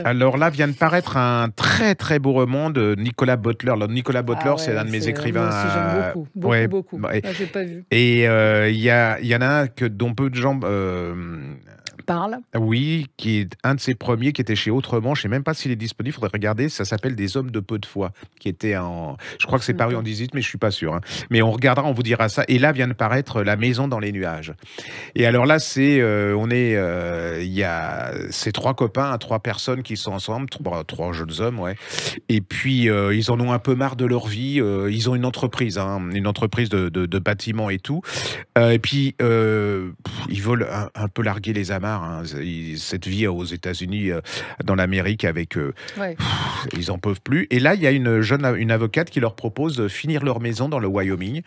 Alors là, vient de paraître un très, très beau roman de Nicolas Butler. Alors Nicolas Ah Butler, c'est ouais, un de mes moi écrivains, aussi j'aime beaucoup, beaucoup, ouais, beaucoup. bah Ah, j'ai pas vu. il y en a un dont peu de gens, Parle? oui, qui est un de ses premiers qui était chez Autrement. Je sais même pas s'il est disponible, faudrait regarder. Ça s'appelle Des hommes de peu de foi, qui était en je crois que Je c'est connais paru en pas. 18, mais je suis pas sûr, hein. Mais on regardera, on vous dira ça. Et là vient de paraître La maison dans les nuages. Et alors là, il y a ces 3 copains, 3 personnes qui sont ensemble, 3 jeunes hommes, ouais. Et puis, ils en ont un peu marre de leur vie, ils ont une entreprise de bâtiment et tout. Et puis, ils veulent un peu larguer les amarres, hein. Cette vie aux États-Unis, dans l'Amérique avec, Ouais. ils en peuvent plus. Et là, il y a une avocate qui leur propose de finir leur maison dans le Wyoming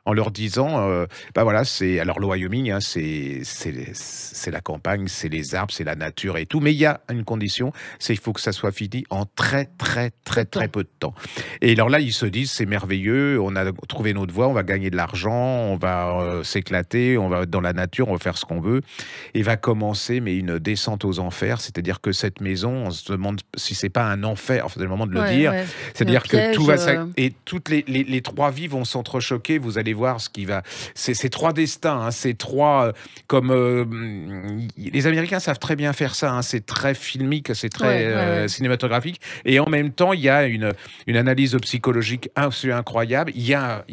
en leur disant, bah, voilà, c'est alors le Wyoming, hein, c'est la campagne, c'est les arbres, c'est la nature et tout, mais il y a une condition, c'est il faut que ça soit fini en très, très, Peu très, de très temps. peu de temps. Et alors là, ils se disent: «C'est merveilleux, on a trouvé notre voie, on va gagner de l'argent, on va, s'éclater, on va être dans la nature, on va faire ce qu'on veut». Et va commencer, mais une descente aux enfers. C'est-à-dire que cette maison, on se demande si c'est pas un enfer, enfin, c'est le moment de le Ouais, dire. ouais. Un C'est-à-dire que tout piège, va et toutes les 3 vies vont s'entrechoquer. Vous allez voir ce qui va c'est 3 destins, hein, c'est 3, les Américains savent très bien faire ça, hein, c'est très filmique, c'est très, ouais, ouais, ouais. cinématographique et en même temps, il y a une analyse psychologique absolument incroyable. Il y a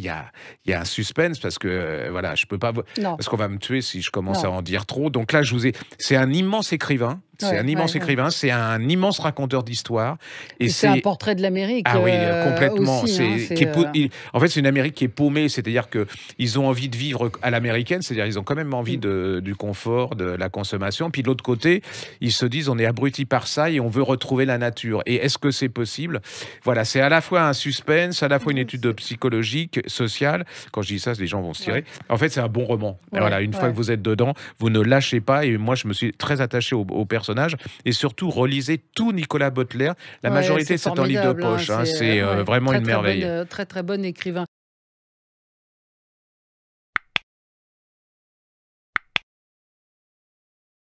un suspense parce que, voilà, je peux pas vous Non, parce qu'on va me tuer si je commence à non. en dire trop. Donc là, c'est un immense écrivain, Ouais, ouais, ouais. c'est un immense raconteur d'histoire et Puis c'est un c'est portrait de l'Amérique, ah oui, complètement. aussi, hein, En fait, c'est une Amérique qui est paumée, c'est-à-dire que ils ont envie de vivre à l'américaine, c'est-à-dire ils ont quand même envie mmh. du confort, de la consommation. Puis de l'autre côté, ils se disent on est abrutis par ça et on veut retrouver la nature. Et est-ce que c'est possible? Voilà, c'est à la fois un suspense, à la fois une Ouais, étude c'est psychologique, sociale. Quand je dis ça, les gens vont se tirer. ouais, En fait, c'est un bon roman. Et ouais, voilà, une fois que ouais. vous êtes dedans, vous ne lâchez pas. Et moi, je me suis très attaché au personnage. Et surtout, relisez tout Nicolas Butler. La Ouais, majorité, c'est c'est en livre de formidable, hein, poche, hein. C'est ouais, vraiment très, une très bonne, merveille. très, très bon écrivain.